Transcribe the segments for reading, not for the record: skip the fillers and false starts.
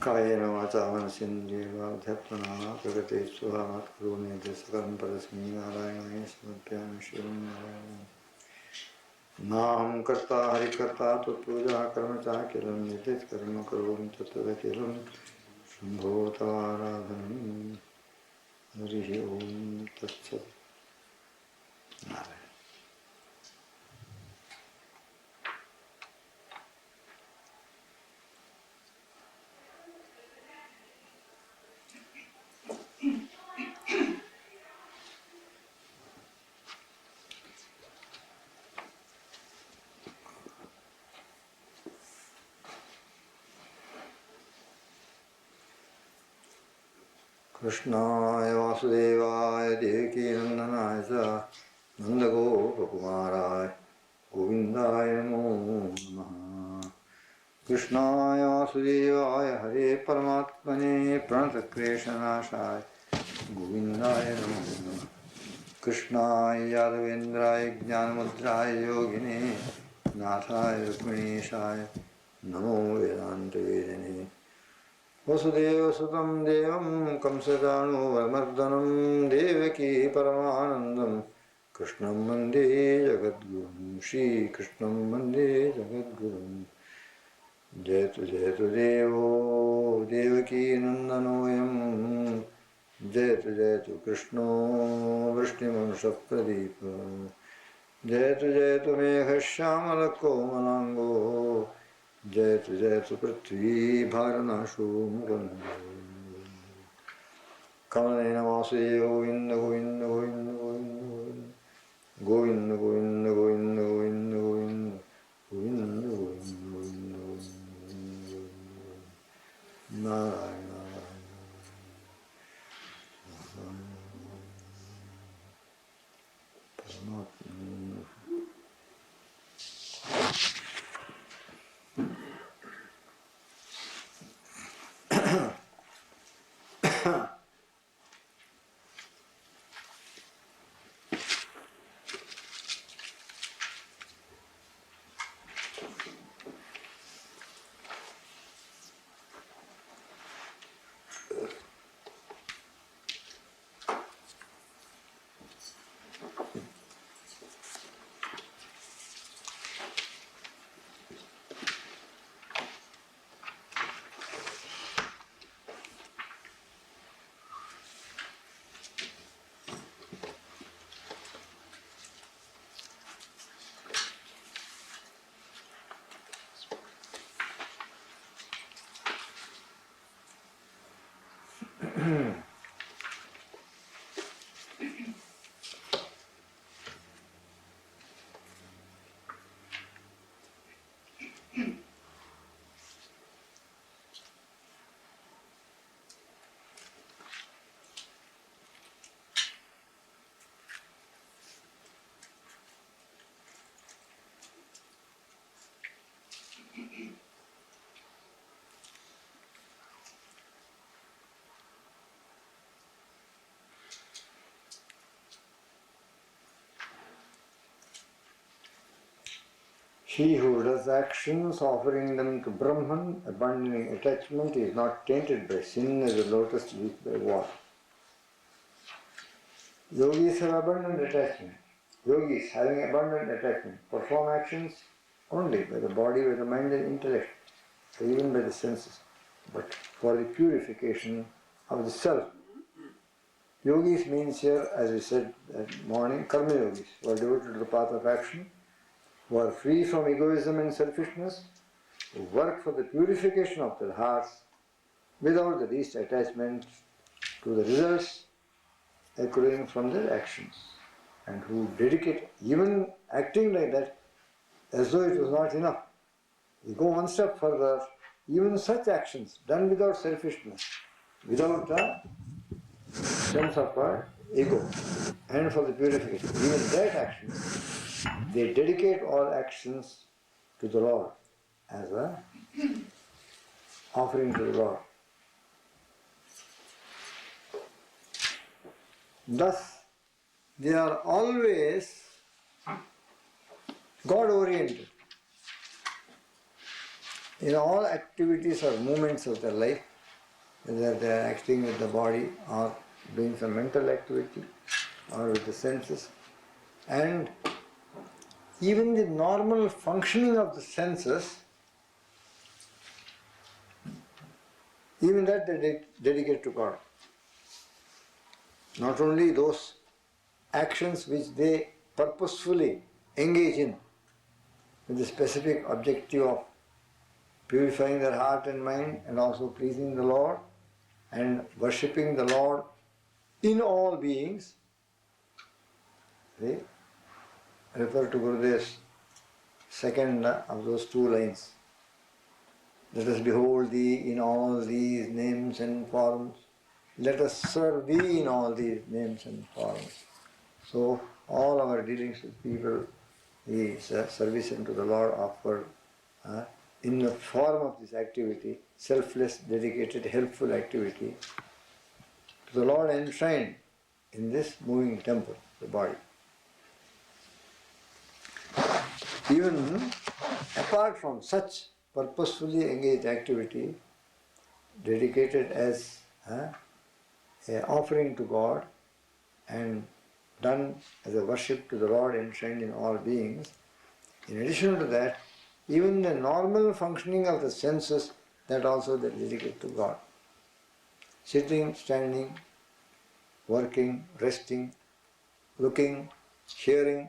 कायेन वाचा मनसेन्द्रियैर्वा अध्यात्मना प्रकृते स्वभावात् करोमि सकलं परस्मै नारायणे समर्पयामि शिवं नारायणं। नाहं कर्ता हरिकर्ता त्वत्पूजा कर्म चाखिलं नित्यकर्म करोमि तत्तदखिलं शम्भो तवाराधनं। हरिः ओं तत्सत्। नारायण। कृष्णाय वासुदेवाय देवकीनन्दनाय च नन्दगोपकुमाराय गोविन्दाय नमो नमः। कृष्णाय वासुदेवाय हरे परमात्मने प्रणतक्लेशनाशाय गोविन्दाय नमो नमः। कृष्णाय यादवेन्द्राय ज्ञानमुद्राय योगिने नाथाय रुक्मिणीशाय नमो वेदान्तवेदिने। वसुदेवसुतं देवं कंसचाणूरमर्दनं देवकी परमानन्दं कृष्णं वन्दे जगद्गुरुं। श्रीकृष्णं वन्दे जगद्गुरुं। जयतु जयतु देवो देवकी नन्दनोऽयं जयतु जयतु कृष्णो वृष्णिवंशप्रदीप। जयतु जयतु मेघश्यामलकोमलाङ्गो जयतु जयतु पृथ्वी भारनाशो मुकुन्दो। कमलेन वासुदेव गोविन्द गोविन्द गोविन्द गोविन्द गोविन्द गोविन्द गोविन्द गोविन्द गोविन्द गोविन्द गोविन्द गोविन्द नारायण परमात्मा। He who does actions offering them to Brahman, abandoning attachment, is not tainted by sin as a lotus leaf by water. Yogis have abundant attachment. Yogis having abundant attachment perform actions only by the body, by the mind and intellect, even by the senses, but for the purification of the self. Yogis means here, as we said that morning, karma yogis, who are devoted to the path of action, who are free from egoism and selfishness, who work for the purification of their hearts without the least attachment to the results accruing from their actions, and who dedicate, even acting like that, as though it was not enough. We go one step further, even such actions done without selfishness, without a sense of ego, and for the purification, even that action, they dedicate all actions to the Lord as a offering to the Lord. Thus, they are always God-oriented. In all activities or movements of their life, whether they are acting with the body or doing some mental activity or with the senses. And even the normal functioning of the senses, even that they dedicate to God. Not only those actions which they purposefully engage in with the specific objective of purifying their heart and mind and also pleasing the Lord and worshipping the Lord in all beings. They refer to Gurudev's second of those two lines. Let us behold Thee in all these names and forms. Let us serve Thee in all these names and forms. So all our dealings with people is service unto the Lord offered in the form of this activity, selfless, dedicated, helpful activity to the Lord enshrined in this moving temple, the body. Even apart from such purposefully engaged activity, dedicated as an offering to God and done as a worship to the Lord enshrined in all beings, in addition to that, even the normal functioning of the senses, that also they dedicate to God. Sitting, standing, working, resting, looking, hearing,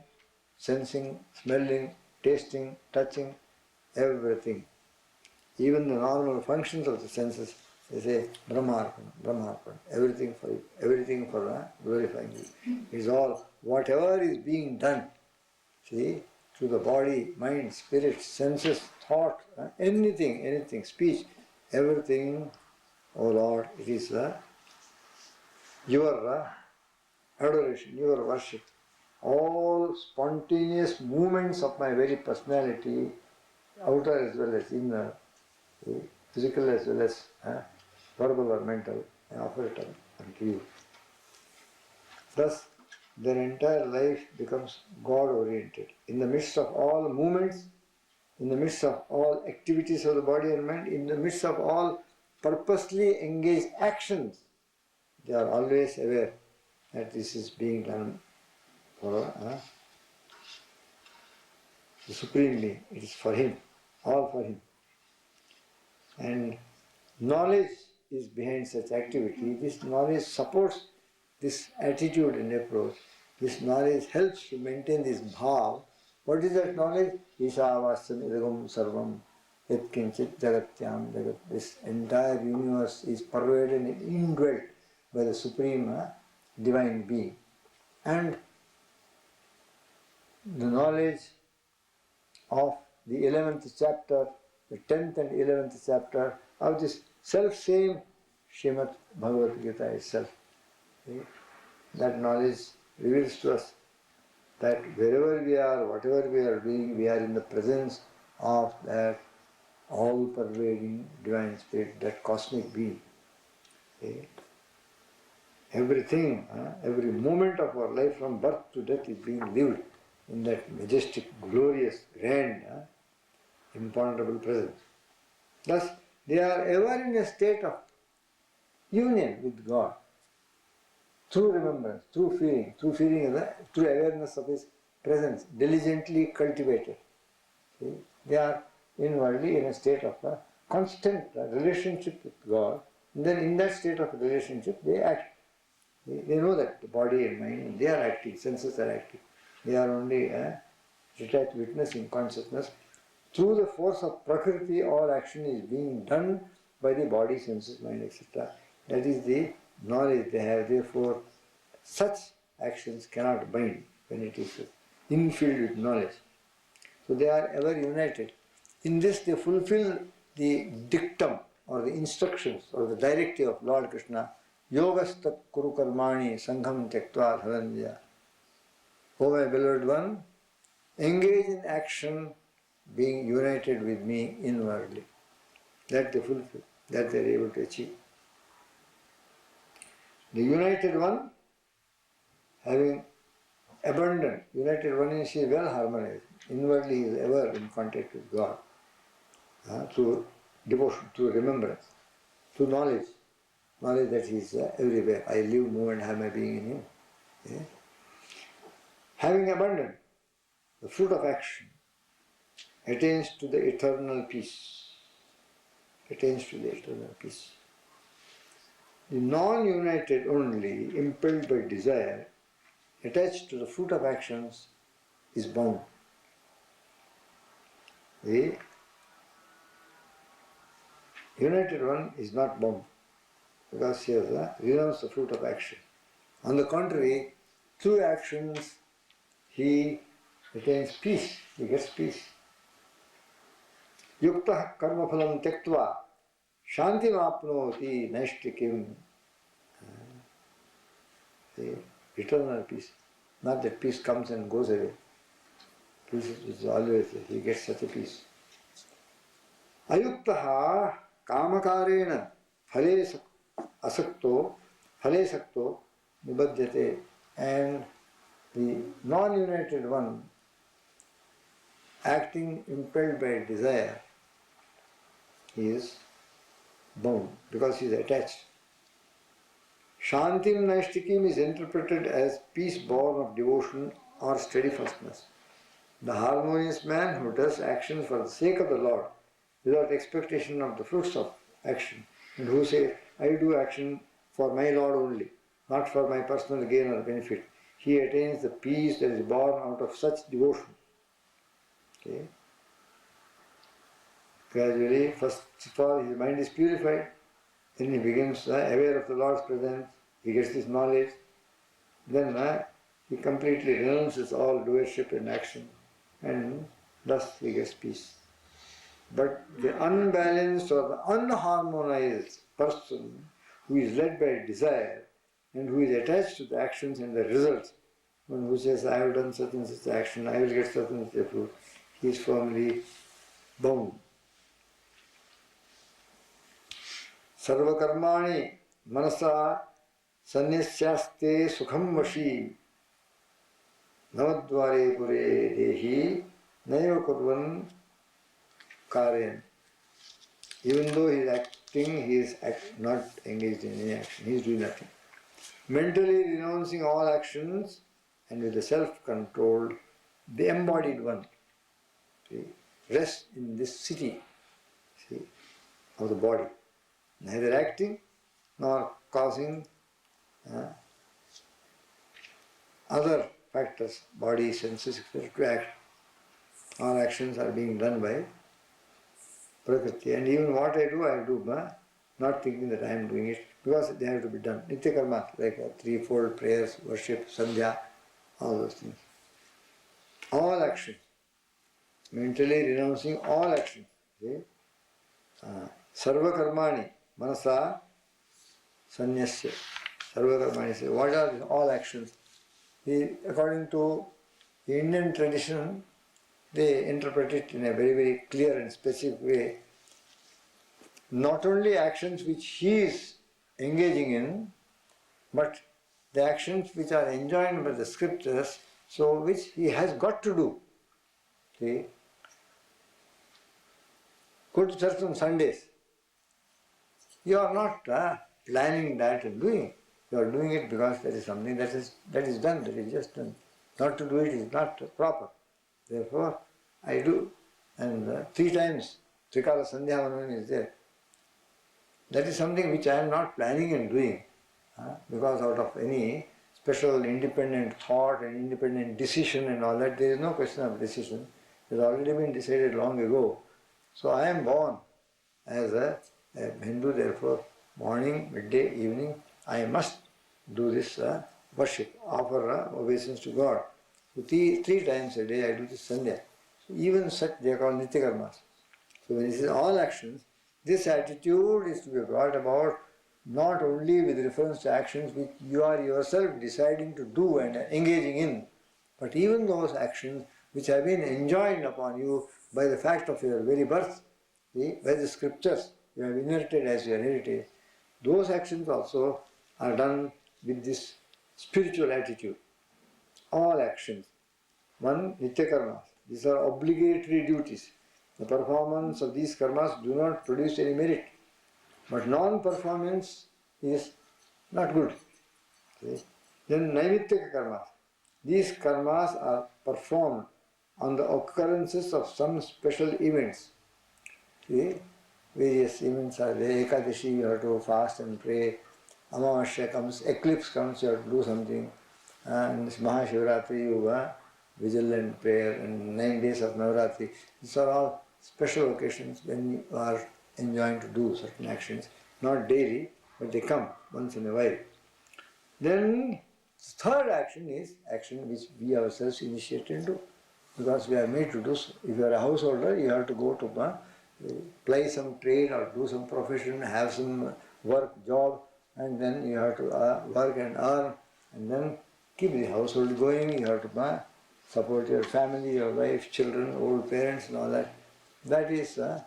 sensing, smelling, tasting, touching, everything. Even the normal functions of the senses, they say Brahmarpana, Brahmarpana, everything for you, everything for glorifying you. Is all, whatever is being done, see, through the body, mind, spirit, senses, thought, anything, speech, everything, oh Lord, it is your adoration, your worship. All spontaneous movements of my very personality, outer as well as inner, physical as well as verbal or mental, I offer it unto you. Thus, their entire life becomes God-oriented. In the midst of all movements, in the midst of all activities of the body and mind, in the midst of all purposely engaged actions, they are always aware that this is being done for the Supreme Being. It is for Him, all for Him. And knowledge is behind such activity. This knowledge supports this attitude and approach. This knowledge helps to maintain this bhav. What is that knowledge? Isavasyam idagam sarvam yatkinchit jagatyam jagat. This entire universe is pervaded and indwelt by the Supreme Divine Being. And the knowledge of the 11th chapter, the 10th and 11th chapter of this self-same Srimad Bhagavad Gita itself. See? That knowledge reveals to us that wherever we are, whatever we are doing, we are in the presence of that all-pervading Divine Spirit, that cosmic being. See? Everything, every moment of our life from birth to death is being lived in that majestic, glorious, grand, imponderable presence. Thus, they are ever in a state of union with God through remembrance, through feeling, through awareness of His presence, diligently cultivated. See? They are inwardly in a state of a constant relationship with God, and then in that state of relationship they act. They know that the body and mind, they are acting, senses are acting. They are only detached witness in consciousness. Through the force of Prakriti, all action is being done by the body, senses, mind, etc. That is the knowledge they have. Therefore, such actions cannot bind when it is infilled with knowledge. So they are ever united. In this they fulfill the dictum or the instructions or the directive of Lord Krishna. Yogastat kuru karmani sangham tyaktva dhananjaya. O my beloved one, engage in action being united with me inwardly. That they fulfill, that they are able to achieve. The united one, having abundant, united one is well harmonized. Inwardly he is ever in contact with God. Through devotion, through remembrance, through knowledge. knowledge that he is everywhere. I live, move and have my being in him. Yeah? Having abandoned the fruit of action, attains to the eternal peace. Attains to the eternal peace. The non-united only, impelled by desire, attached to the fruit of actions, is bound. The united one is not bound because he has renounced the fruit of action. On the contrary, through actions he attains peace, he gets peace. Yuktah karma phalam tektva shantim apnoti naishtikim. The eternal peace. Not that peace comes and goes away. Peace is always there. He gets such a peace. Ayuktaha kamakarena phale asakto phale sakto nibadhyate. And the non-united one, acting impelled by desire, is bound because he is attached. Shantim Naishtikim is interpreted as peace born of devotion or steadfastness. The harmonious man who does actions for the sake of the Lord without expectation of the fruits of action, and who says, I do action for my Lord only, not for my personal gain or benefit, he attains the peace that is born out of such devotion. Okay? Gradually, first of all, his mind is purified, then he becomes aware of the Lord's presence, he gets this knowledge, then he completely renounces all doership and action, and thus he gets peace. But the unbalanced or the unharmonized person who is led by desire and who is attached to the actions and the results, one who says, I have done such and such action, I will get such and such a fruit, he is firmly bound. Sarva karmani manasa sannyasyasте sukham vashi navadvare pure dehi naiva kurvan karyan. Even though he is acting, he is not engaged in any action, he is doing nothing. Mentally renouncing all actions and with the self-controlled, the embodied one, see, rests in this city, see, of the body, neither acting nor causing other factors, body, senses, etc., to act. All actions are being done by Prakriti, and even what I do, not thinking that I am doing it, because they have to be done. Nitya karma, like threefold prayers, worship, sandhya, all those things. All actions, mentally renouncing all actions. Sarva karmani, manasa, sanyasya. Sarva karmani, what are all actions? According to the Indian tradition, they interpret it in a very, very clear and specific way. Not only actions which he is engaging in, but the actions which are enjoined by the scriptures, so which he has got to do. See? Go to church on Sundays. You are not planning that and doing it. You are doing it because there is something that is done, that is just done. Not to do it is not proper. Therefore, I do. And 3 times Trikala Sandhya Vanam is there. That is something which I am not planning and doing. Because out of any special independent thought and independent decision and all that, there is no question of decision. It has already been decided long ago. So I am born as a Hindu, therefore morning, midday, evening, I must do this worship, offer obeisance to God. So 3 times a day I do this Sandhya. So even such they are called Nitya Karmas. So when it is all actions, this attitude is to be brought about not only with reference to actions which you are yourself deciding to do and engaging in, but even those actions which have been enjoined upon you by the fact of your very birth, by the scriptures you have inherited as your heritage. Those actions also are done with this spiritual attitude. All actions. One, Nitya Karmas. These are obligatory duties. The performance of these karmas do not produce any merit. But non-performance is not good. See? Then naimittika karmas. These karmas are performed on the occurrences of some special events. See? Various events are there. Ekadashi, you have to fast and pray. Amavasya comes, eclipse comes, you have to do something. And this Mahashivratri, you vigilant prayer, and 9 days of Navratri. These are all special occasions when you are enjoined to do certain actions. Not daily, but they come once in a while. Then the third action is action which we ourselves initiate and do. Because we are made to do so. If you are a householder, you have to go to play some trade or do some profession, have some work, job, and then you have to work and earn, and then keep the household going. You have to support your family, your wife, children, old parents and all that. That is, it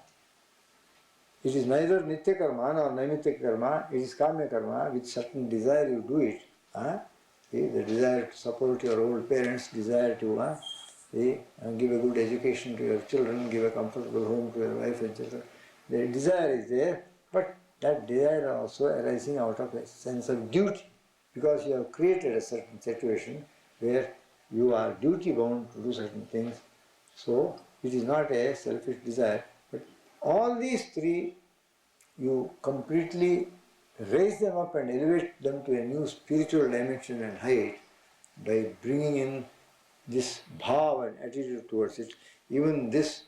is neither nitya karma nor naimitya karma, it is kamya karma. With certain desire you do it. The desire to support your old parents, desire to give a good education to your children, give a comfortable home to your wife and children. The desire is there, but that desire also arising out of a sense of duty, because you have created a certain situation where you are duty bound to do certain things. So it is not a selfish desire, but all these three you completely raise them up and elevate them to a new spiritual dimension and height by bringing in this bhav and attitude towards it. Even this,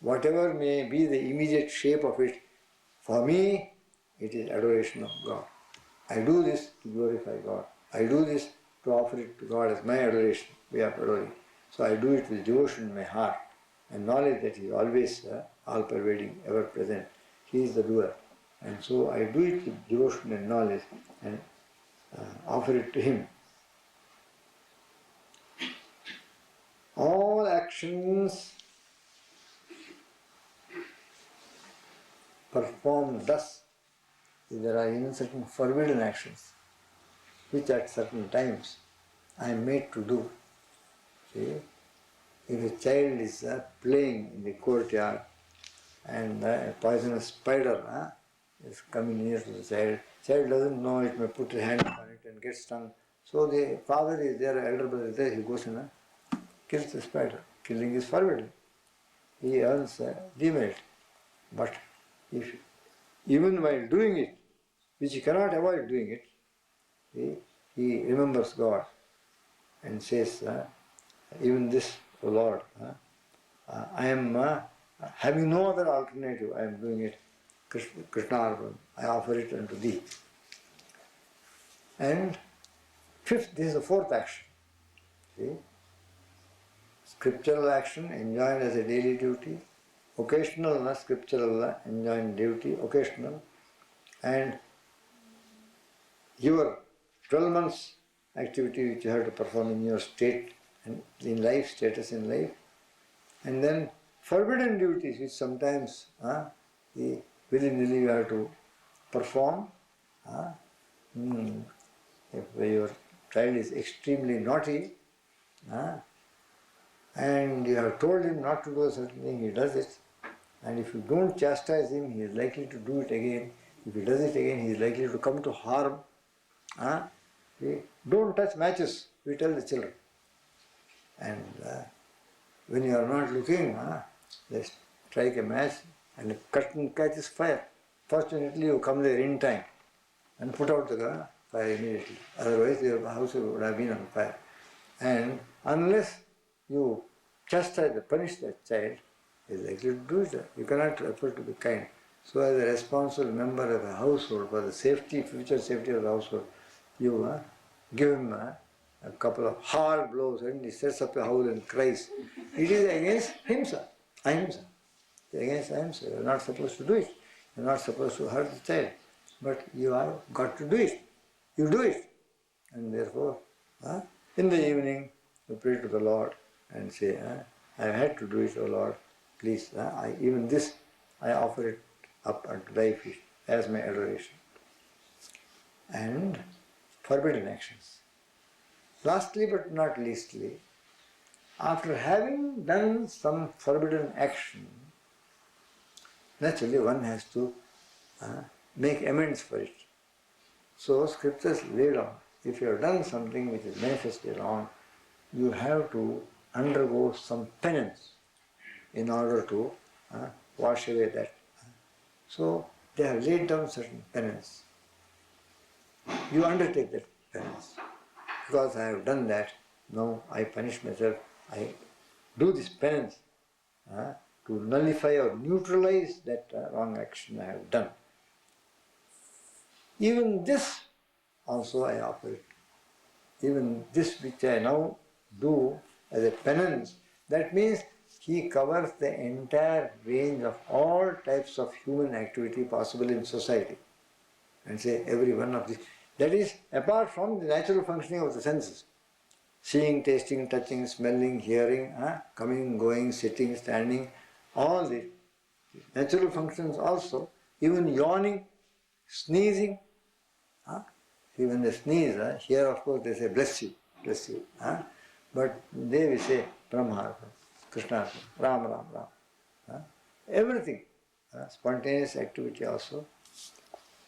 whatever may be the immediate shape of it, for me it is adoration of God. I do this to glorify God. I do this to offer it to God as my adoration, way of adoring. So I do it with devotion in my heart and knowledge that He is always all-pervading, ever-present. He is the doer. And so I do it with devotion and knowledge and offer it to Him. All actions performed thus, there are even certain forbidden actions, which at certain times I am made to do. See, if a child is playing in the courtyard and a poisonous spider is coming near to the child doesn't know it, may put his hand on it and get stung. So the father is there, elder brother is there, he goes and kills the spider. Killing is forbidden. He earns demerit. But if even while doing it, which he cannot avoid doing it, he remembers God and says, even this, O Lord, I am having no other alternative, I am doing it, Krishna, I offer it unto Thee. And fifth, this is the fourth action. See? Scriptural action enjoined as a daily duty, occasional scriptural enjoined duty, occasional, and your 12 months activity which you have to perform in your state and in life, status in life, and then forbidden duties which sometimes willy-nilly you have to perform. If your child is extremely naughty, and you have told him not to do a certain thing, he does it. And if you don't chastise him, he is likely to do it again. If he does it again, he is likely to come to harm. Don't touch matches, we tell the children. And when you are not looking, they strike a match and the curtain catches fire. Fortunately, you come there in time and put out the fire immediately. Otherwise, your house would have been on fire. And unless you chastise, punish that child, he is likely to do it. You cannot afford to be kind. So as a responsible member of the household, for the safety, future safety of the household, you give him a couple of hard blows and he sets up a howl and cries. It is against himsa, ahimsa. It is against ahimsa. You are not supposed to do it. You are not supposed to hurt the child. But you have got to do it. You do it. And therefore, in the evening, you pray to the Lord and say, I have had to do it, O Lord. Please, even this, I offer it up unto Thy feet as my adoration. And forbidden actions. Lastly but not leastly, after having done some forbidden action, naturally one has to make amends for it. So scriptures lay down. If you have done something which is manifestly wrong, you have to undergo some penance in order to wash away that. So they have laid down certain penance. You undertake that penance. Because I have done that, now I punish myself. I do this penance to nullify or neutralize that wrong action I have done. Even this also I operate. Even this which I now do as a penance, that means he covers the entire range of all types of human activity possible in society. And say every one of these. That is apart from the natural functioning of the senses. Seeing, tasting, touching, smelling, hearing, coming, going, sitting, standing, all these natural functions also, even yawning, sneezing. Even the sneeze, here of course they say bless you, bless you. But they will say Brahma, Krishna, Ram, Ram, Ram. Everything, spontaneous activity also.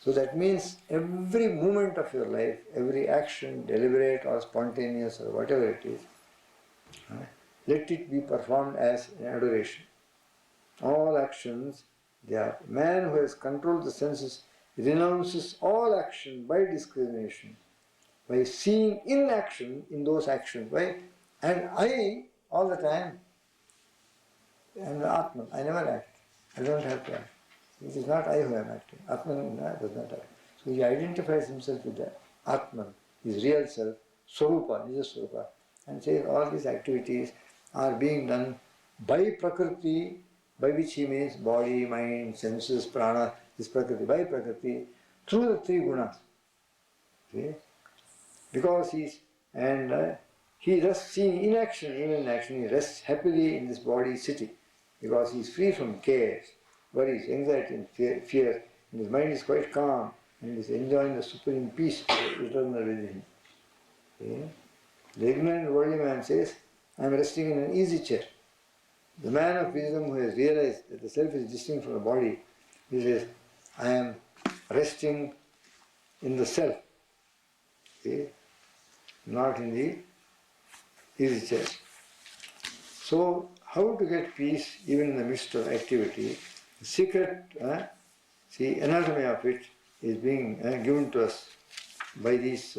So that means every moment of your life, every action, deliberate or spontaneous or whatever it is, let it be performed as an adoration. All actions, they are. Man who has controlled the senses renounces all action by discrimination, by seeing inaction in those actions. Why? And I, all the time, am the Atman. I never act. I don't have to act. It is not I who am acting. Atman does not act. So he identifies himself with the Atman, his real self, Swarupa, Nijaswarupa, and says all these activities are being done by Prakriti, by which he means body, mind, senses, prana, this Prakriti, by Prakriti, through the three gunas. See? Because he rests seeing inaction, even in action, he rests happily in this body city, because he is free from cares, worries, anxiety and fear, and his mind is quite calm, and is enjoying the supreme peace eternal within him. See? The ignorant worldly man says, I am resting in an easy chair. The man of wisdom who has realized that the self is distinct from the body, he says, I am resting in the self, see? Not in the easy chair. So, how to get peace even in the midst of activity? The secret, anatomy of it is being given to us by these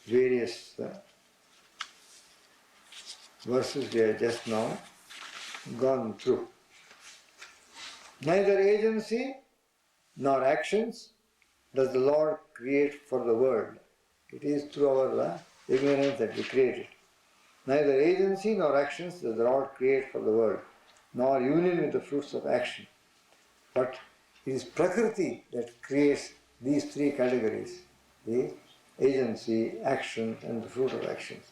various verses we have just now gone through. Neither agency nor actions does the Lord create for the world. It is through our ignorance that we create it. Neither agency nor actions does the Lord create for the world, nor union with the fruits of action. But it is Prakriti that creates these three categories, the agency, action and the fruit of actions.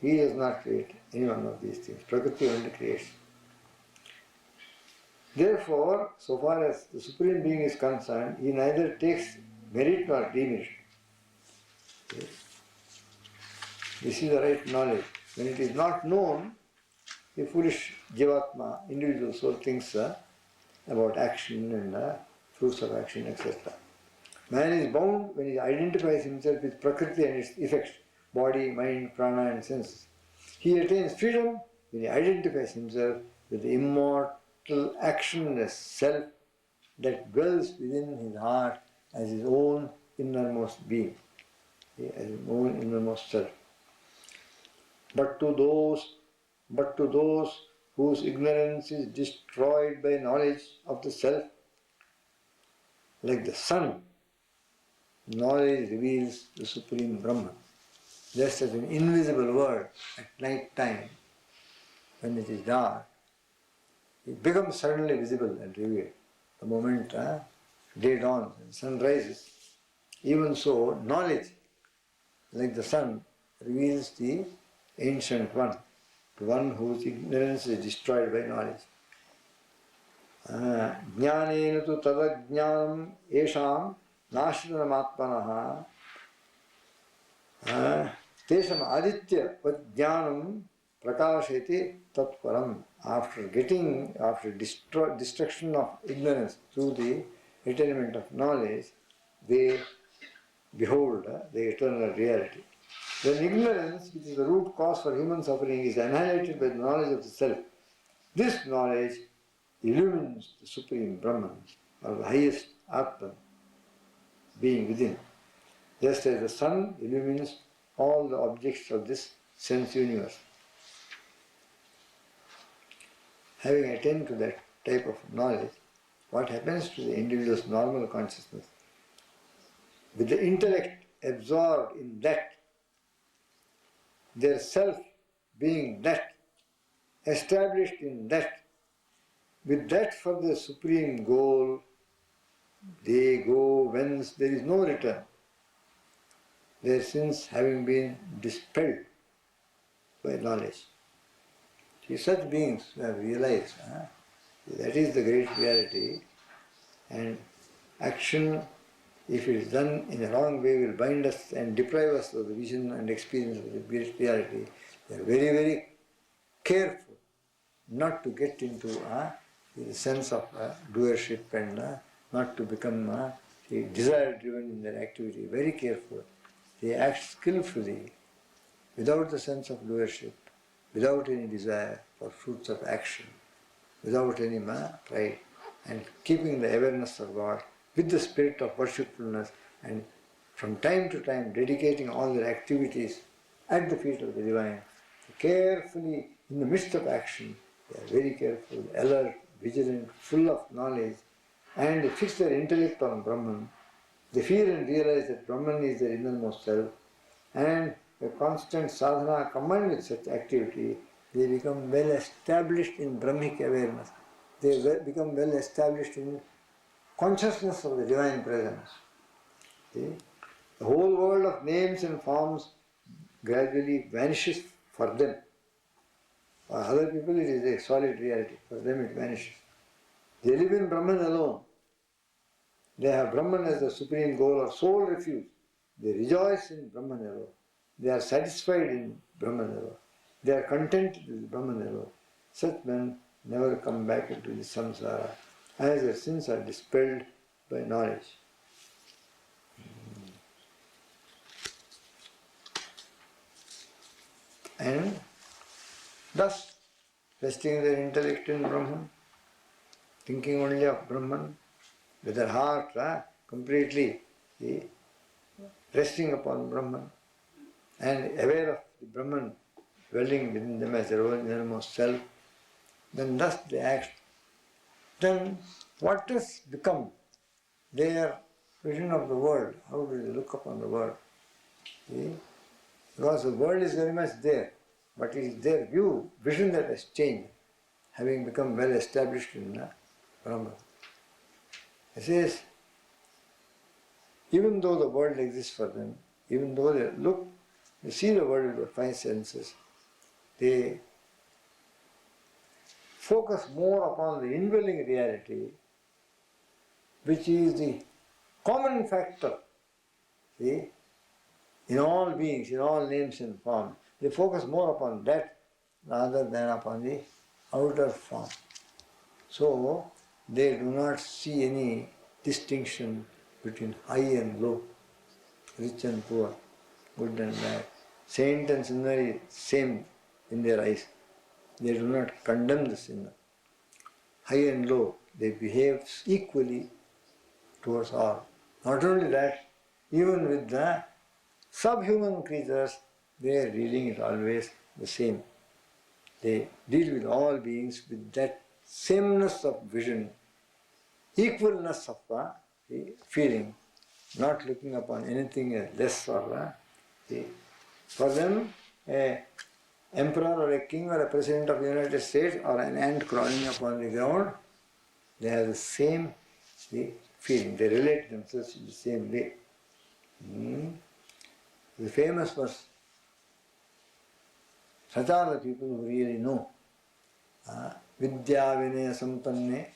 He does not create any one of these things. Prakriti only creates. Therefore, so far as the Supreme Being is concerned, he neither takes merit nor demerit. This is the right knowledge. When it is not known, the foolish Jivatma, individual soul, thinks about action and fruits of action, etc. Man is bound when he identifies himself with Prakriti and its effects, body, mind, prana and senses. He attains freedom when he identifies himself with the immortal actionless self that dwells within his heart as his own innermost being, as his own innermost self. But to those whose ignorance is destroyed by knowledge of the self, like the sun, knowledge reveals the Supreme Brahman. Just as an invisible world at night time, when it is dark, it becomes suddenly visible and revealed. The moment day dawns and sun rises, even so knowledge, like the sun, reveals the ancient one, the one whose ignorance is destroyed by knowledge. Jnanena tu tadajnanam esham nashranam atmanaha tesham aditya vajnanam prakasheti tatparam. After destruction of ignorance through the attainment of knowledge, they behold the eternal reality. Then ignorance, which is the root cause for human suffering, is annihilated by the knowledge of the self. This knowledge illumines the Supreme Brahman, or the highest Atman, being within. Just as the sun illumines all the objects of this sense universe. Having attained to that type of knowledge, what happens to the individual's normal consciousness? With the intellect absorbed in that, their self being that, established in that, with that for the supreme goal, they go whence there is no return. Their sins having been dispelled by knowledge. See, such beings who have realized that is the great reality, and action, if it is done in a wrong way, will bind us and deprive us of the vision and experience of the great reality. They are very, very careful not to get into the sense of doership and not to become desire-driven in their activity. Very careful. They act skillfully, without the sense of doership, without any desire for fruits of action, without any pride, and keeping the awareness of God with the spirit of worshipfulness, and from time to time dedicating all their activities at the feet of the Divine. Carefully, in the midst of action, they are very careful, alert, vigilant, full of knowledge, and they fix their intellect on Brahman. They feel and realize that Brahman is their innermost self, and a constant sadhana combined with such activity, they become well established in Brahmic awareness. They become well established in consciousness of the Divine Presence. See? The whole world of names and forms gradually vanishes for them. For other people it is a solid reality, for them it vanishes. They live in Brahman alone. They have Brahman as the supreme goal or sole refuge. They rejoice in Brahman alone. They are satisfied in Brahman alone. They are contented with Brahman alone. Such men never come back into the samsara, as their sins are dispelled by knowledge. And thus, resting their intellect in Brahman, thinking only of Brahman, with their heart completely resting upon Brahman, and aware of the Brahman dwelling within them as their own innermost self, then thus they act. Then what has become their vision of the world? How do they look upon the world? See? Because the world is very much there, but it is their vision that has changed, having become well established in Brahman. It says, even though the world exists for them, even though they see the world with their five senses, they focus more upon the indwelling reality, which is the common factor, see, in all beings, in all names and forms. They focus more upon that rather than upon the outer form. So, they do not see any distinction between high and low, rich and poor, good and bad. Saint and sinner is same in their eyes. They do not condemn the sinner. High and low, they behave equally towards all. Not only that, even with the subhuman creatures, their dealing is always the same. They deal with all beings with that sameness of vision, equalness of feeling, not looking upon anything as less or for them, a emperor or a king or a president of the United States or an ant crawling upon the ground, they have the same feeling. They relate themselves in the same way. The famous verse, such are the people who really know. Vidya vinaya sampanne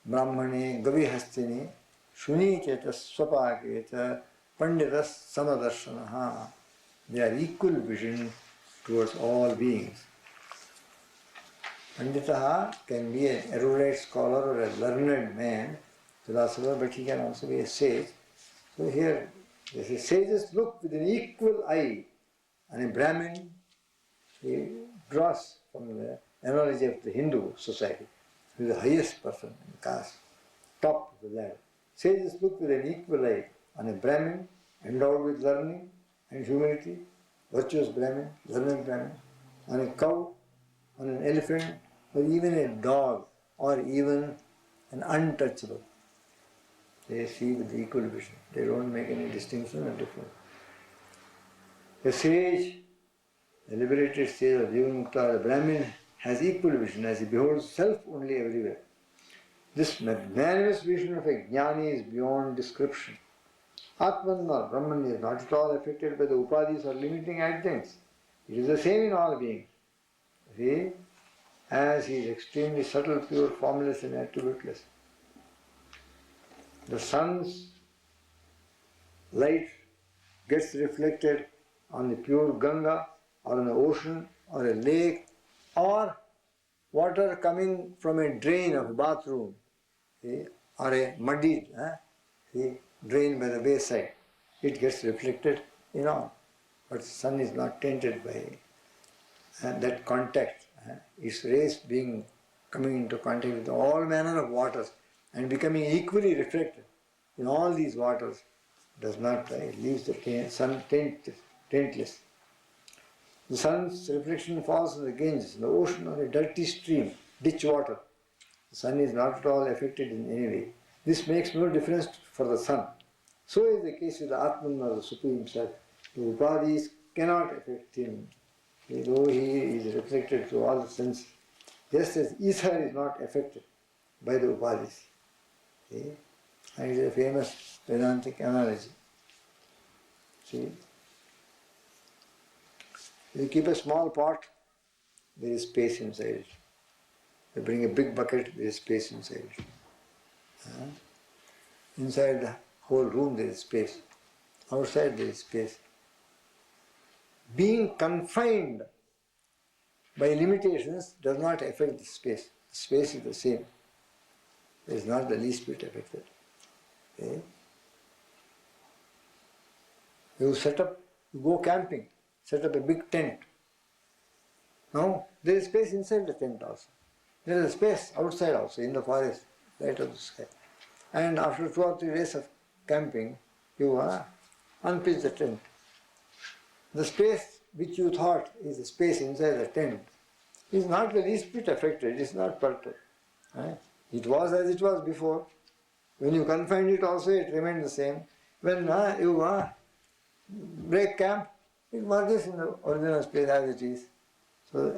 brahmane gavihastine shunike swapake panditas samadarshanaha. They are equal vision towards all beings. Panditaha can be an erudite scholar or a learned man, philosopher, but he can also be a sage. So here They say, sages look with an equal eye, and a Brahmin, he draws from the analogy of the Hindu society, who is the highest person in caste, top of the ladder. Sages look with an equal eye on a Brahmin endowed with learning and humility, virtuous Brahmin, learned Brahmin, on a cow, on an elephant, or even a dog, or even an untouchable. They see with equal vision. They don't make any distinction or difference. A sage, a liberated sage of Jivamukta, the Brahmin, has equal vision as he beholds self only everywhere. This magnanimous vision of a jnani is beyond description. Atman or Brahman is not at all affected by the upadhis or limiting adjuncts. It is the same in all beings. See, as he is extremely subtle, pure, formless and attributeless. The sun's light gets reflected on the pure Ganga or on the ocean or a lake or water coming from a drain of a bathroom, see, or a muddy drain by the wayside. It gets reflected in all. But the sun is not tainted by that contact. Its rays coming into contact with all manner of waters and becoming equally reflected in all these waters does not, it leaves the sun taintless. The sun's reflection falls on the Ganges, the ocean, or a dirty stream, ditch water. The sun is not at all affected in any way. This makes no difference for the sun. So is the case with the Atman or the Supreme Himself. The upadhis cannot affect him, though he is reflected through all the senses. Just as ether is not affected by the upadhis. See? And it is a famous Vedantic analogy. See? You keep a small pot, there is space inside it. You bring a big bucket, there is space inside it. Inside the whole room there is space. Outside there is space. Being confined by limitations does not affect the space. The space is the same. It is not the least bit affected. Okay? You go camping, set up a big tent. Now, there is space inside the tent also. There is space outside also, in the forest, right of the sky. And after 2 or 3 days of camping, you unpitch the tent. The space which you thought is the space inside the tent is not the least bit affected, it is not perturbed. It was as it was before. When you confined it also, it remained the same. When you break camp, it merges in the original space as it is. So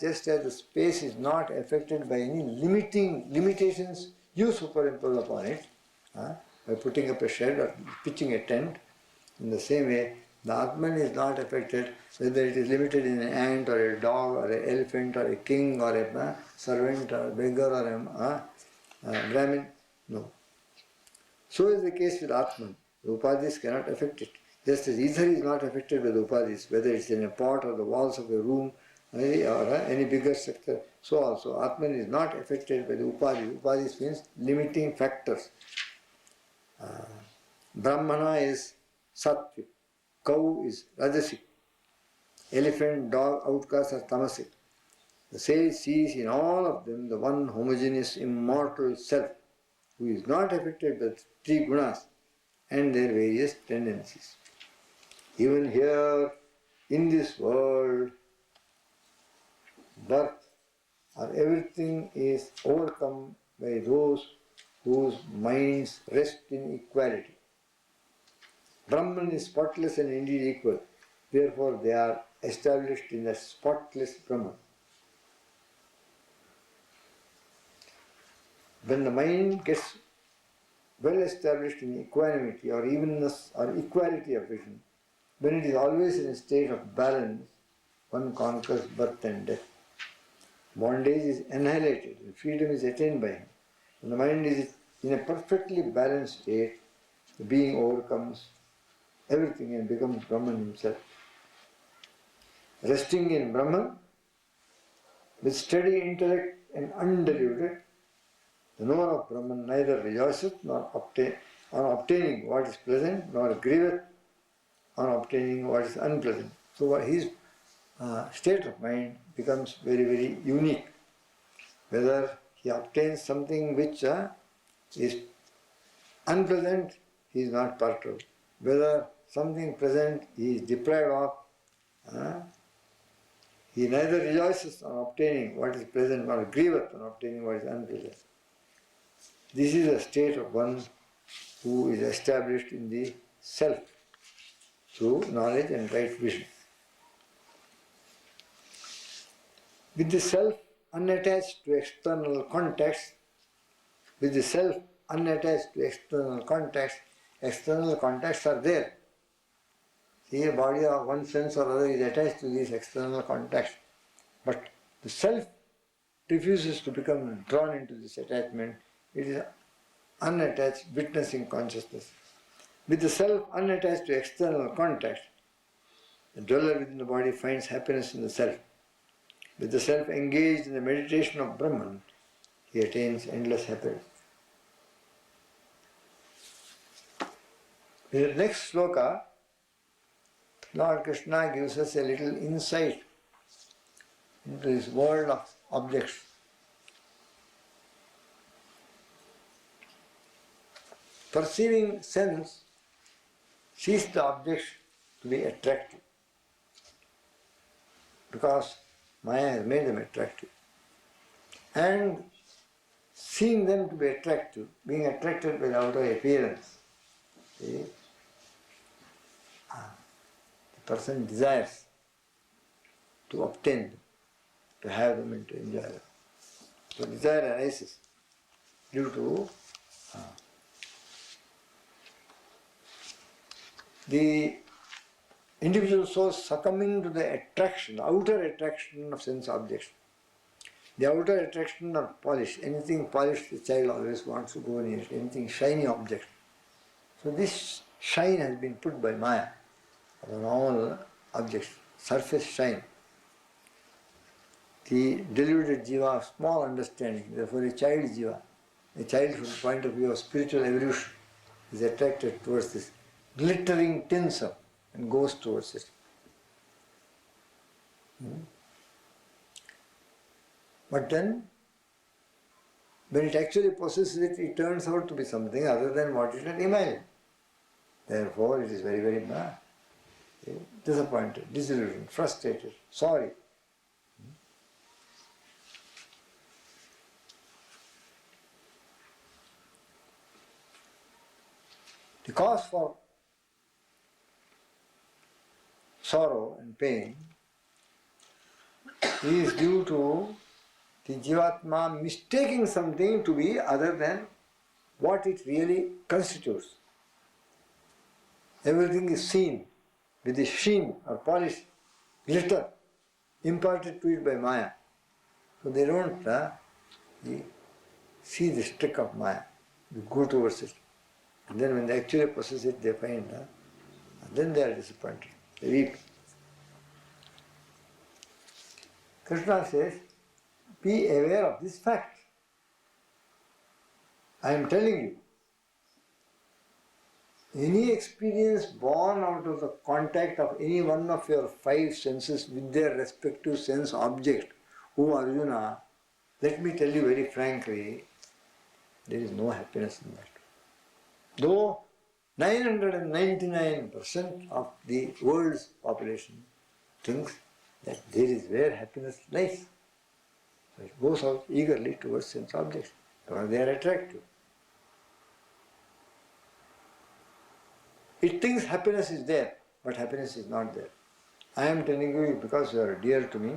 just as the space is not affected by any limitations you superimpose upon it, by putting up a shed or pitching a tent, in the same way, the Atman is not affected whether it is limited in an ant or a dog or an elephant or a king or a servant or a beggar or a Brahmin. No. So is the case with Atman. The upadhis cannot affect it. Just as ether is not affected by the upadhis, whether it's in a pot or the walls of a room or any bigger structure, so also Atman is not affected by the upadhis. Upadhis means limiting factors. Brahmana is sattvic, cow is rajasic, elephant, dog, outcast are tamasic. The sage sees in all of them the one homogeneous immortal self who is not affected by the 3 gunas and their various tendencies. Even here in this world, birth or everything is overcome by those whose minds rest in equality. Brahman is spotless and indeed equal. Therefore, they are established in the spotless Brahman. When the mind gets well established in equanimity or evenness or equality of vision, when it is always in a state of balance, one conquers birth and death. Bondage is annihilated and freedom is attained by him. When the mind is in a perfectly balanced state, the being overcomes everything and becomes Brahman himself. Resting in Brahman, with steady intellect and undiluted, the knower of Brahman neither rejoiceth nor obtaining what is pleasant, nor grieveth on obtaining what is unpleasant. So his state of mind becomes very, very unique. Whether he obtains something which is unpleasant, he is not perturbed. Whether something pleasant he is deprived of, he neither rejoices on obtaining what is pleasant nor grieveth on obtaining what is unpleasant. This is a state of one who is established in the self through knowledge and right vision. With the self unattached to external context, external contexts are there. See, a body of one sense or other is attached to this external context, but the self refuses to become drawn into this attachment. It is unattached, witnessing consciousness. With the self unattached to external context, the dweller within the body finds happiness in the self. With the self engaged in the meditation of Brahman, he attains endless happiness. In the next sloka, Lord Krishna gives us a little insight into this world of objects. Perceiving sense sees the objects to be attractive because Maya has made them attractive. And seeing them to be attractive, being attracted by the outer appearance, see, the person desires to obtain them, to have them and to enjoy them. So desire arises due to the individual soul succumbing to the attraction, the outer attraction of sense objects. The outer attraction of polish, anything polished, the child always wants to go near it, anything shiny object. So this shine has been put by Maya, the normal objects, surface shine. The deluded jiva of small understanding, therefore a child jiva, a child from the point of view of spiritual evolution, is attracted towards this glittering tinsel and goes towards it. But then, when it actually possesses it, it turns out to be something other than what it had imagined. Therefore, it is very, very mad, disappointed, disillusioned, frustrated, sorry. The cause for sorrow and pain is due to the Jivatma mistaking something to be other than what it really constitutes. Everything is seen with the sheen or polish, glitter imparted to it by Maya. So they don't see this trick of Maya. They go towards it. And then when they actually possess it, they find, then they are disappointed. They weep. Krishna says, be aware of this fact. I am telling you, any experience born out of the contact of any one of your five senses with their respective sense object, O Arjuna, let me tell you very frankly, there is no happiness in that. Though 999% of the world's population thinks that there is where happiness lies. So it goes out eagerly towards sense objects because they are attractive. It thinks happiness is there, but happiness is not there. I am telling you because you are dear to me,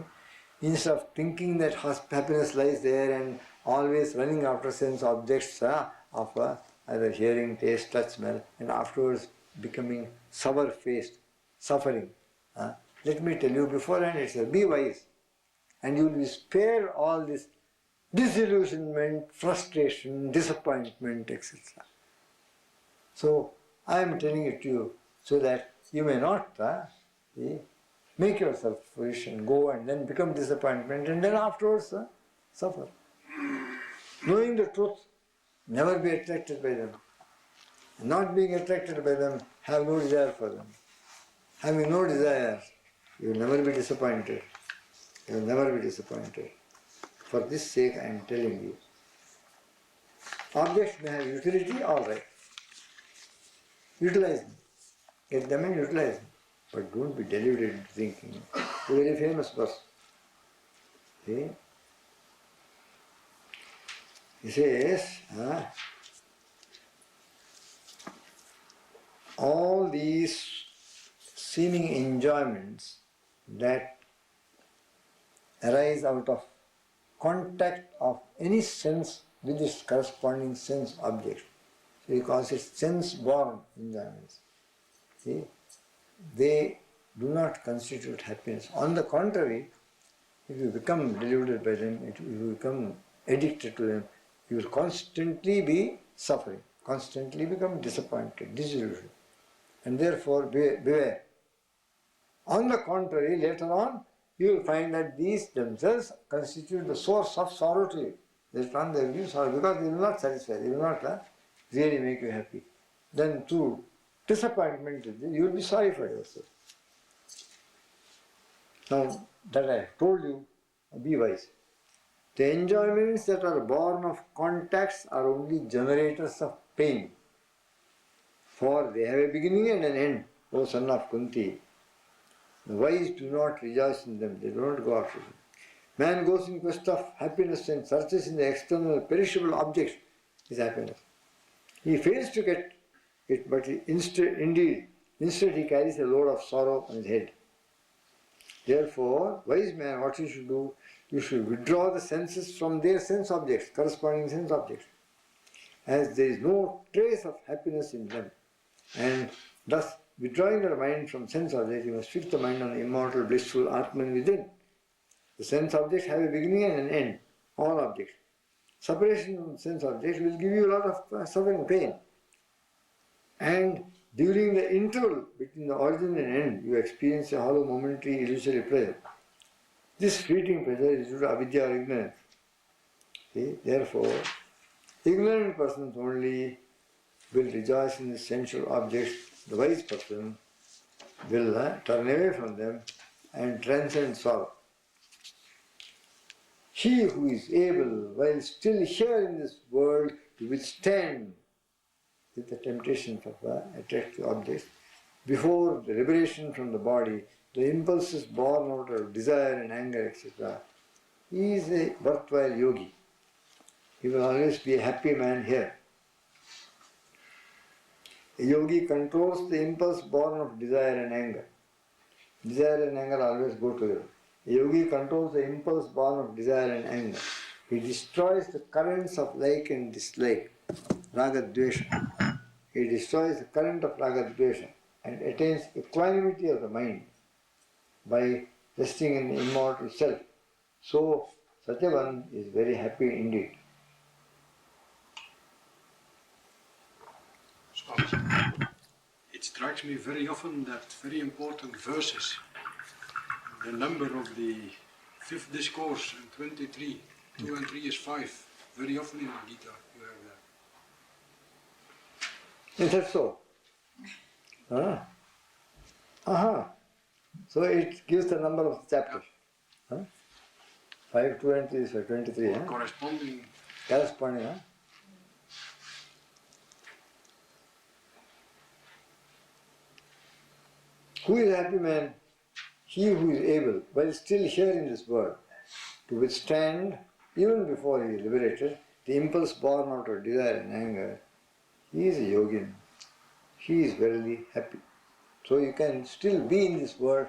instead of thinking that happiness lies there and always running after sense objects of either hearing, taste, touch, smell, and afterwards becoming sour-faced, suffering. Let me tell you beforehand itself, be wise, and you will be spared all this disillusionment, frustration, disappointment, etc. So, I am telling it to you so that you may not make yourself foolish and go and then become disappointment and then afterwards suffer. Knowing the truth, never be attracted by them. Not being attracted by them, have no desire for them. Having no desire, you will never be disappointed. You will never be disappointed. For this sake I am telling you. Objects may have utility, all right. Utilize them. Get them and utilize them. But don't be deluded into thinking. A very famous person. See? He says, all these seeming enjoyments that arise out of contact of any sense with its corresponding sense object. So he calls it sense-born enjoyments. See? They do not constitute happiness. On the contrary, if you become deluded by them, if you become addicted to them, you will constantly be suffering, constantly become disappointed, disillusioned. And therefore, beware. On the contrary, later on, you will find that these themselves constitute the source of sorrow to you. Later on, they will give sorrow because they will not satisfy, they will not really make you happy. Then, through disappointment, you will be sorry for yourself. Now, that I have told you, be wise. The enjoyments that are born of contacts are only generators of pain. For they have a beginning and an end, O son of Kunti. The wise do not rejoice in them, they do not go after them. Man goes in quest of happiness and searches in the external perishable objects his happiness. He fails to get it, but instead he carries a load of sorrow on his head. Therefore, wise man, what you should do, you should withdraw the senses from their sense objects, corresponding sense objects, as there is no trace of happiness in them. And thus, withdrawing your mind from sense objects, you must fix the mind on the immortal, blissful Atman within. The sense objects have a beginning and an end, all objects. Separation from sense objects will give you a lot of suffering, pain. And during the interval between the origin and end, you experience a hollow, momentary, illusory pleasure. This fleeting pleasure is due to avidya or ignorance. See? Therefore, ignorant persons only will rejoice in the sensual objects. The wise person will turn away from them and transcend sorrow. He who is able, while still here in this world, to withstand with the temptations of attractive objects, before the liberation from the body, the impulses born out of desire and anger, etc., he is a worthwhile yogi. He will always be a happy man here. A yogi controls the impulse born of desire and anger. Desire and anger always go together. A yogi controls the impulse born of desire and anger. He destroys the currents of like and dislike, raga dvesha. He destroys the current of raga dvesha and attains equanimity of the mind by resting in the immortal self. So, such a one is very happy indeed. Swamiji, it strikes me very often that very important verses, the number of the fifth discourse and 23, 2 and 3 is 5. Very often in the Gita you have that. Is that so? So it gives the number of chapters. 5, 2 and 3 is 23. Corresponding. Corresponding, Who is a happy man? He who is able, while still here in this world, to withstand, even before he is liberated, the impulse born out of desire and anger. He is a yogin. He is verily happy. So you can still be in this world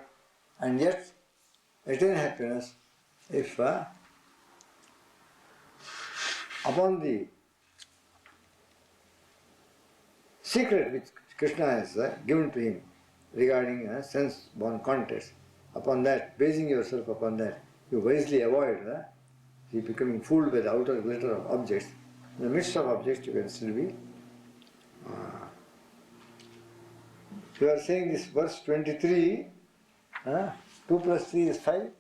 and yet attain happiness if upon the secret which Krishna has given to him regarding sense-born contest, upon that, basing yourself upon that, you wisely avoid becoming fooled by the outer glitter of objects. In the midst of objects you can still be. You are saying this verse 23, 2 plus 3 is 5.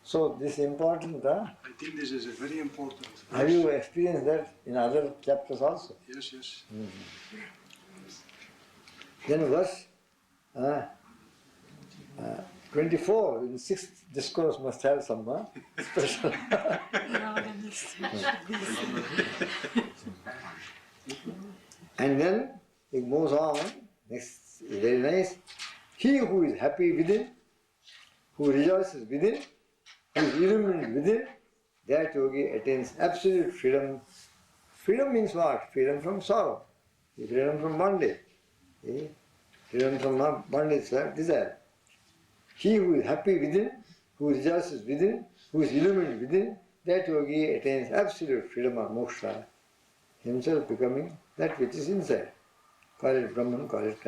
So this important. I think this is a very important verse. Have you experienced that in other chapters also? Yes, yes. Then verse Uh, 24 in 6th discourse must have some special. And then it moves on. Next, very nice. He who is happy within, who rejoices within, who is illumined within, that yogi attains absolute freedom. Freedom means what? Freedom from sorrow, freedom from bondage, freedom from bondage, desire. He who is happy within, who rejoices within, who is illumined within, that yogi attains absolute freedom or moksha, himself becoming that which is inside. Call it Brahman, call it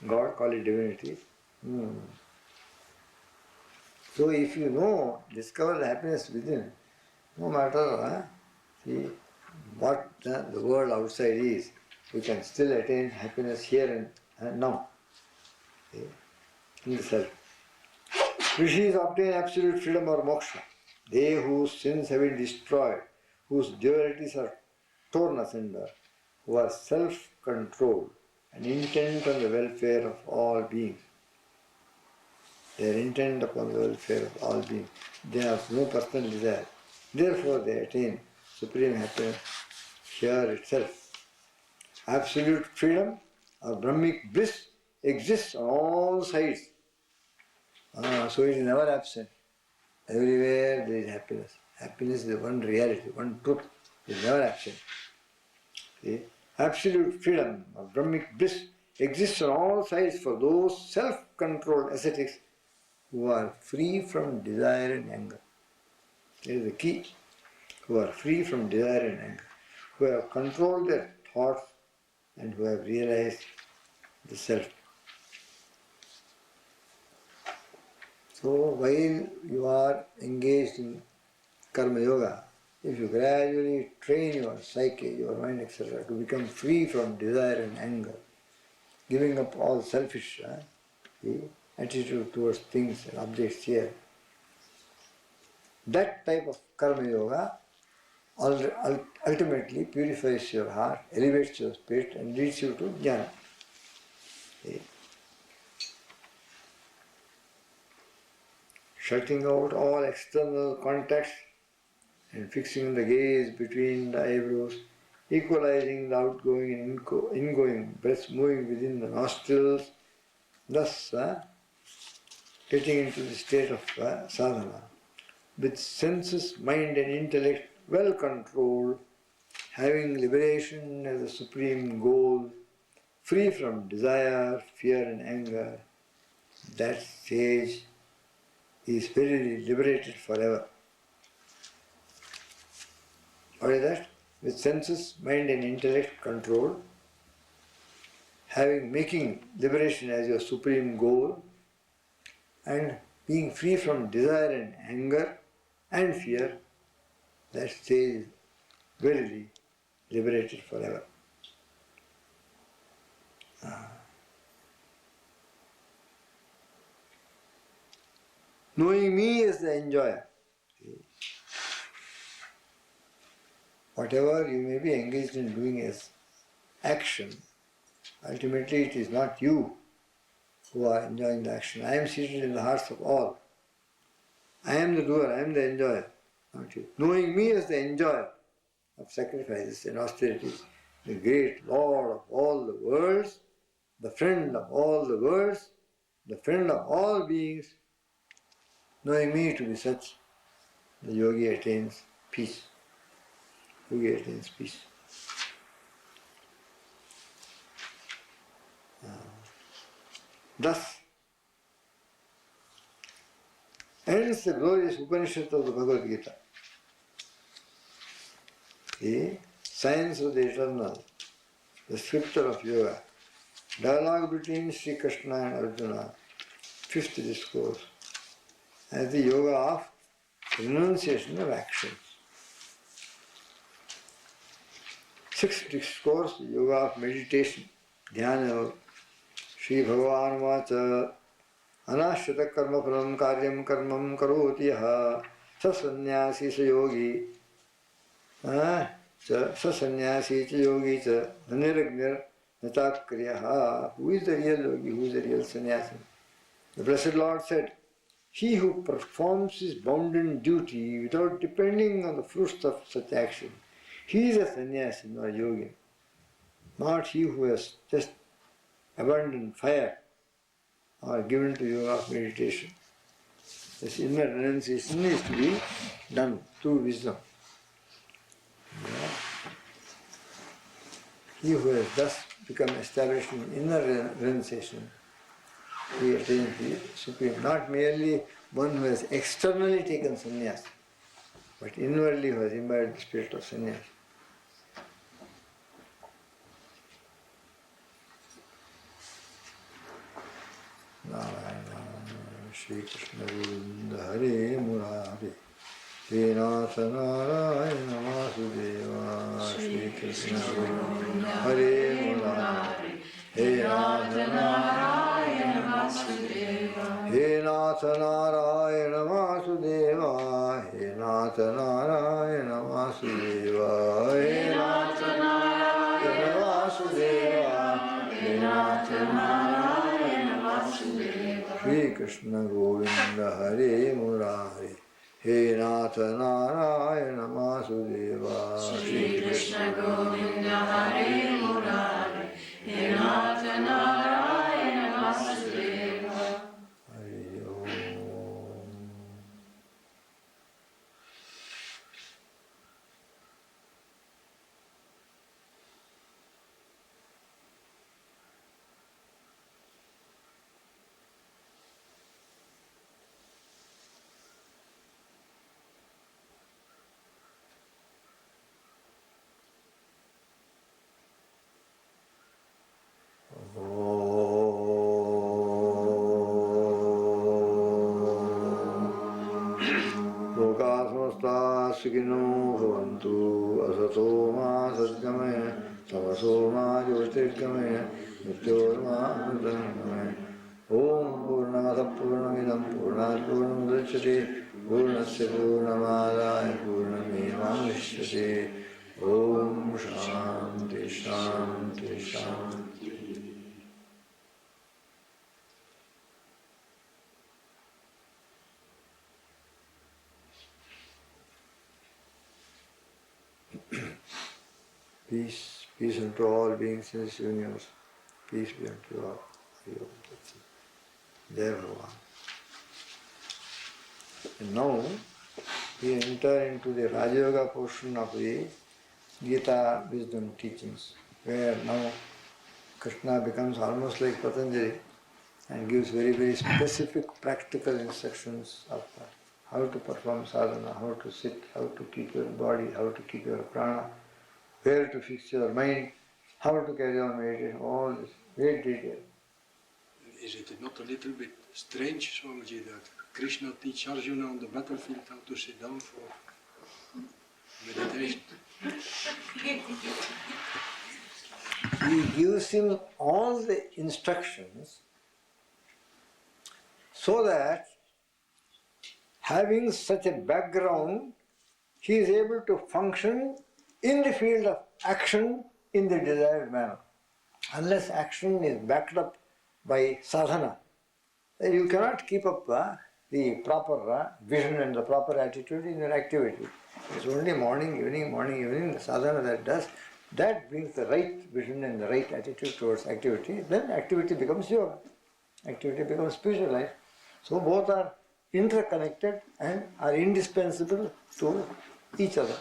God, call it divinity. So if you know, discover the happiness within, no matter see what the world outside is, you can still attain happiness here and now, in the self. Rishis obtain absolute freedom or moksha. They whose sins have been destroyed, whose dualities are torn asunder, who are self-controlled and intent on the welfare of all beings. They are intent upon the welfare of all beings. They have no personal desire. Therefore they attain supreme happiness here itself. Absolute freedom or Brahmic bliss exists on all sides. So it is never absent. Everywhere there is happiness. Happiness is the one reality, one truth. It is never absent. See? Absolute freedom or Brahmic bliss exists on all sides for those self-controlled ascetics who are free from desire and anger. That is the key. Who are free from desire and anger. Who have controlled their thoughts and who have realized the self. So while you are engaged in karma yoga, if you gradually train your psyche, your mind, etc., to become free from desire and anger, giving up all selfish attitude towards things and objects here, that type of karma yoga ultimately purifies your heart, elevates your spirit and leads you to jnana. Shutting out all external contacts and fixing the gaze between the eyebrows, equalizing the outgoing and ingoing breaths moving within the nostrils, thus getting into the state of sadhana. With senses, mind and intellect well controlled, having liberation as the supreme goal, free from desire, fear and anger, that stage is very liberated forever. What is that? With senses, mind and intellect controlled, making liberation as your supreme goal, and being free from desire and anger and fear, that stage is verily liberated forever. Knowing me as the enjoyer. Whatever you may be engaged in doing as action, ultimately it is not you who are enjoying the action. I am seated in the hearts of all. I am the doer, I am the enjoyer, not you. Knowing me as the enjoyer of sacrifices and austerities, the great Lord of all the worlds, the friend of all the worlds, the friend of all beings, knowing me to be such, the yogi attains peace. Yogi attains peace. Thus ends the glorious Upanishad of the Bhagavad Gita. The science of the eternal, the scripture of yoga, dialogue between Sri Krishna and Arjuna, fifth discourse, as the yoga of renunciation of actions. Sixth discourse, the yoga of meditation, dhyana. Shri Bhagavan Vacha Anashrita karma phalam karyam karmam karoti yaha sasannyasi sa yogi sasannyasi cha yogi cha dhaniragnir Nata kriyaha. Who is the real yogi? Who is the real sannyasi? The Blessed Lord said, he who performs his bounden duty without depending on the fruits of such action, he is a sannyasi, not a yogi. Not he who has just abandoned fire or given to yoga of meditation. This inner renunciation needs to be done through wisdom. Yeah. He who has thus become established in inner renunciation, he attains the supreme. Not merely one who has externally taken sannyas, but inwardly who has imbibed the spirit of sannyas. Shri Krishna Govinda Hare Murari He Nath Narayana Vasudeva Shri Krishna Govinda Hare Murari He Nath Narayana Vasudeva He Nath Narayana Vasudeva He Nath Narayana Vasudeva He Nath Narayana Vasudeva He Nath Narayana Vasudeva Shri Krishna Govinda Hare Murari He Nath Narayana Vasudeva Shri Krishna Govinda Hare Murari He Nath Narayana Vasudeva Hari Om. Sukino Bhavantu Asato Ma Satgamaya Tamaso Ma Jyotirgamaya Mrityor Ma Amritamaya Om Purnamata Purnamidam Purnat Purnamudachyate Purnasya Purnamadaya Purnamevamishyate Om Shanti Shanti Shanti. Peace, peace unto all beings in this universe. Peace be unto all. Jai Bhagavan. And now we enter into the Raja Yoga portion of the Gita wisdom teachings, where now Krishna becomes almost like Patanjali and gives very, very specific practical instructions of how to perform sadhana, how to sit, how to keep your body, how to keep your prana, where to fix your mind, how to carry on meditation, all this, very detailed. Is it not a little bit strange, Swamiji, that Krishna teaches Arjuna on the battlefield how to sit down for meditation? He gives him all the instructions so that having such a background, he is able to function in the field of action in the desired manner. Unless action is backed up by sadhana, then you cannot keep up the proper vision and the proper attitude in your activity. It's only morning, evening, the sadhana that does, that brings the right vision and the right attitude towards activity. Then activity becomes yoga. Activity becomes spiritual life. So both are interconnected and are indispensable to each other.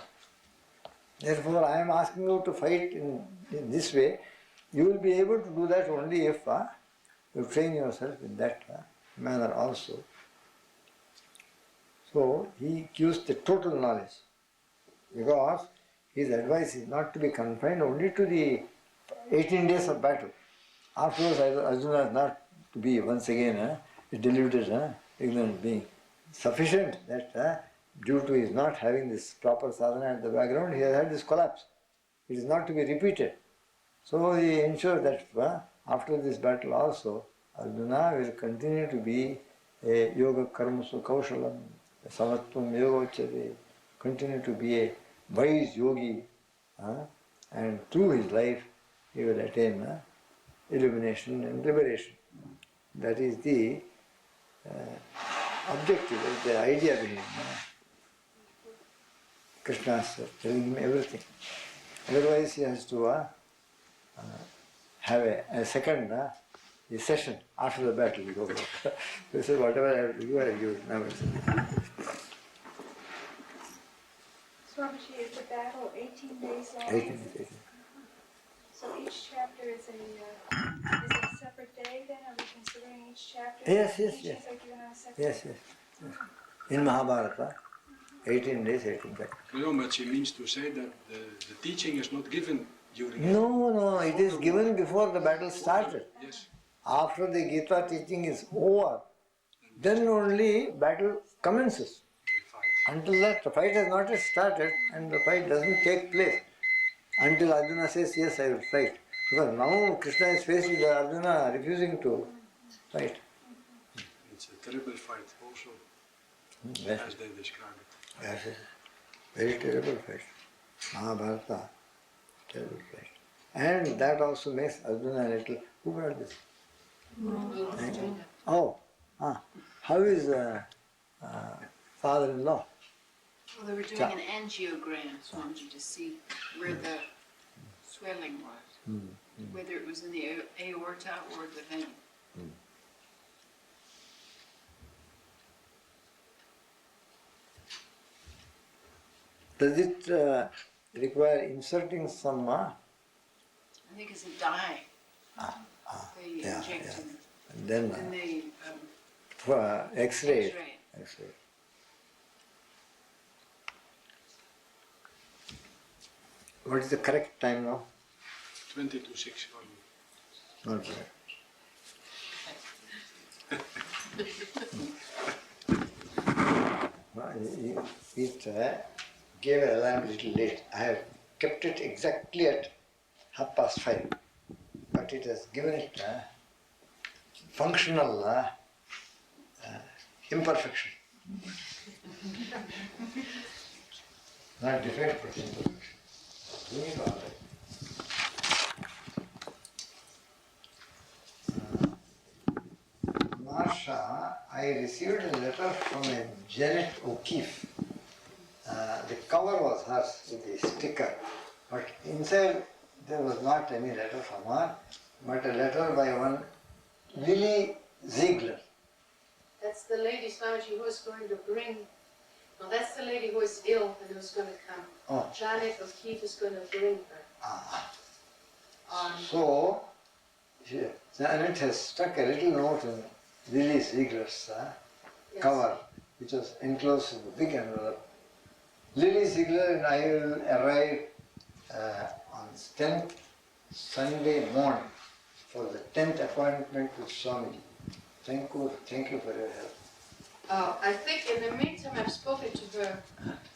Therefore, I am asking you to fight in this way. You will be able to do that only if you train yourself in that manner also. So, he gives the total knowledge, because his advice is not to be confined only to the 18 days of battle. Afterwards, Arjuna is not to be once again a deluded, ignorant being. Sufficient that due to his not having this proper sadhana at the background, he has had this collapse. It is not to be repeated. So he ensures that after this battle also, Arjuna will continue to be a yoga karmasu kaushalam, samatvam yoga uchyate, continue to be a wise yogi, and through his life he will attain illumination and liberation. That is the objective, that is the idea behind Krishna's telling him everything. Otherwise he has to have a second session after the battle. You go. He said, whatever I have to do, I give it now. Swamiji, is the battle 18 days long? 18. So each chapter is a separate day then? Are we considering each chapter? Yes. Each are given on a separate Yes. In Mahabharata, 18 days, 18 days. No, but she means to say that the teaching is not given during No, it is given before the battle started. Yes. After the Gita teaching is over, then only battle commences. The fight. Until that, the fight has not yet started and the fight doesn't take place. Until Arjuna says, yes, I will fight. Because now Krishna is faced with Arjuna refusing to fight. It's a terrible fight also, Yes, as they describe it. yes. Very terrible fight. Mahabharata, terrible fight. And that also makes Arjuna a little, who got this? Oh, how is father-in-law? Well, they were doing an angiogram, Swamiji, to see where the swelling was, whether it was in the aorta or the vein. Does it require inserting some? I think it's a dye. They yeah, inject yeah. in, And then and they for X-ray. X-ray. X-ray. What is the correct time now? 20 to 6 only. Not bad. It gave an alarm a little late. I have kept it exactly at 5:30, but it has given it functional imperfection. Not defect, but imperfection. Doing it all right. Marsha, I received a letter from a Janet O'Keefe. The cover was hers with the sticker, but inside there was not any letter from her, but a letter by one Lily Ziegler. That's the lady, Swamiji, who is going to bring, no, that's the lady who is ill and who's going to come. Oh. Janet O'Keefe is going to bring her. So, Janet has stuck a little note in Lily Ziegler's Yes. cover, which was enclosed in the big envelope. Lily Ziegler and I will arrive on 10th Sunday morning for the 10th appointment with Swamiji. Thank you for your help. I think in the meantime I've spoken to her,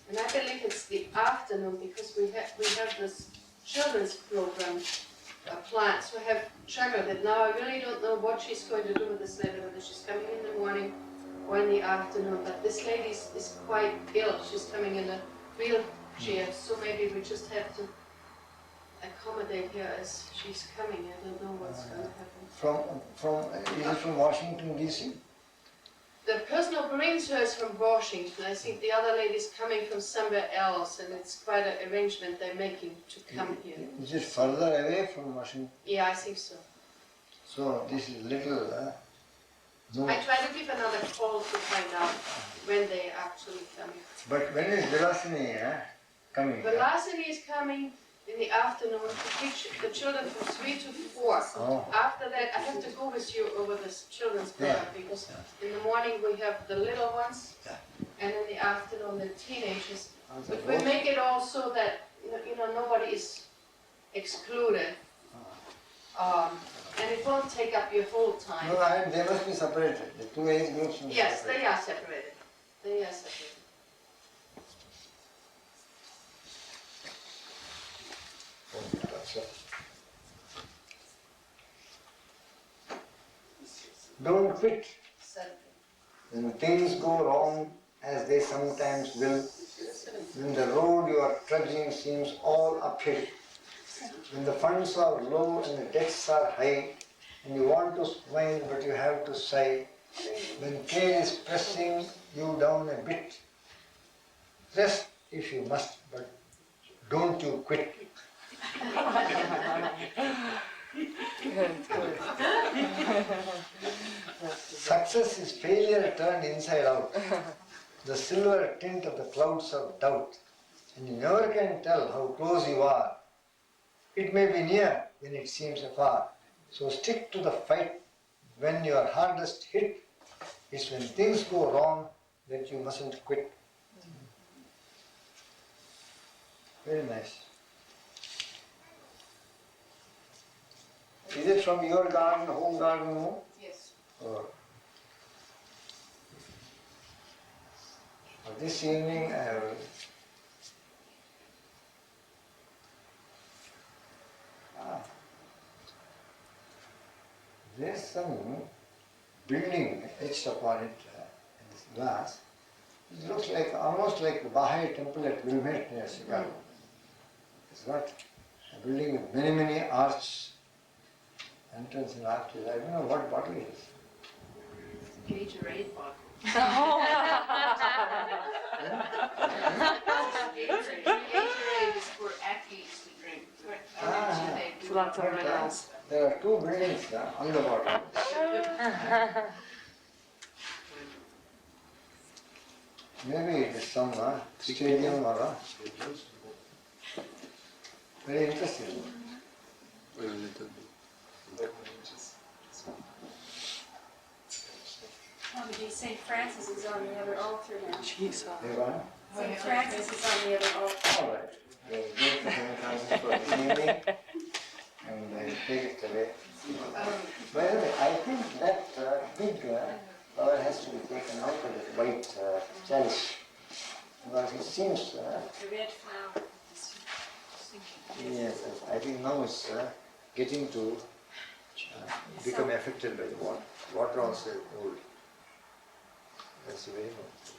and I believe it's the afternoon because we have this children's program planned. So I have triggered it. Now I really don't know what she's going to do with this letter, whether she's coming in the morning or in the afternoon. But this lady is quite ill. She's coming in a wheelchair, so maybe we just have to accommodate her as she's coming. I don't know what's going to happen. Is it from Washington DC? The person who brings her is from Washington. I think the other lady's coming from somewhere else, and it's quite an arrangement they're making to come here. Is it further away from Washington? Yeah, I think so. So this is little. No. I try to give another call to find out when they're actually coming. But when is Vilasini coming? Vilasini is coming in the afternoon to teach the children from 3 to 4. Oh. After that, I have to go with you over this children's program because in the morning we have the little ones, and in the afternoon the teenagers. But we make it all so that nobody is excluded, and it won't take up your whole time. No, they must be separated. The two age groups must be Yes, separated. they are separated. They are separated. Don't quit Seven. when things go wrong, as they sometimes will. When the road you are trudging seems all uphill, When the funds are low and the debts are high, and you want to smile but you have to sigh, when care is pressing you down a bit, rest if you must, but don't you quit. Success is failure turned inside out, the silver tint of the clouds of doubt, and you never can tell how close you are. It may be near when it seems afar. So stick to the fight when you are hardest hit. It's when things go wrong that you mustn't quit. Very nice. Is it from your garden, home garden? No? Yes. Or this evening I have there's some building etched upon it in this glass. It looks like almost like the Baha'i temple at Wilmette near Chicago. It's got a building with many, many arches, entrance and arches. I don't know what bottle it is. Gatorade bottle. Gatorade is for athletes to drink. Lots of minerals. There are two buildings on the bottom. Maybe it is some stadium or very interesting. St. Francis is on the other altar now. Jesus. They want? St. Francis is on the other altar. All right. We'll go to St. Francis for the evening and then take it away. By the way, I think that big flower has to be taken out of the white chalice because it seems. The red flower. Yes, I think now it's getting to become affected by the water. Water also is old. That's very much.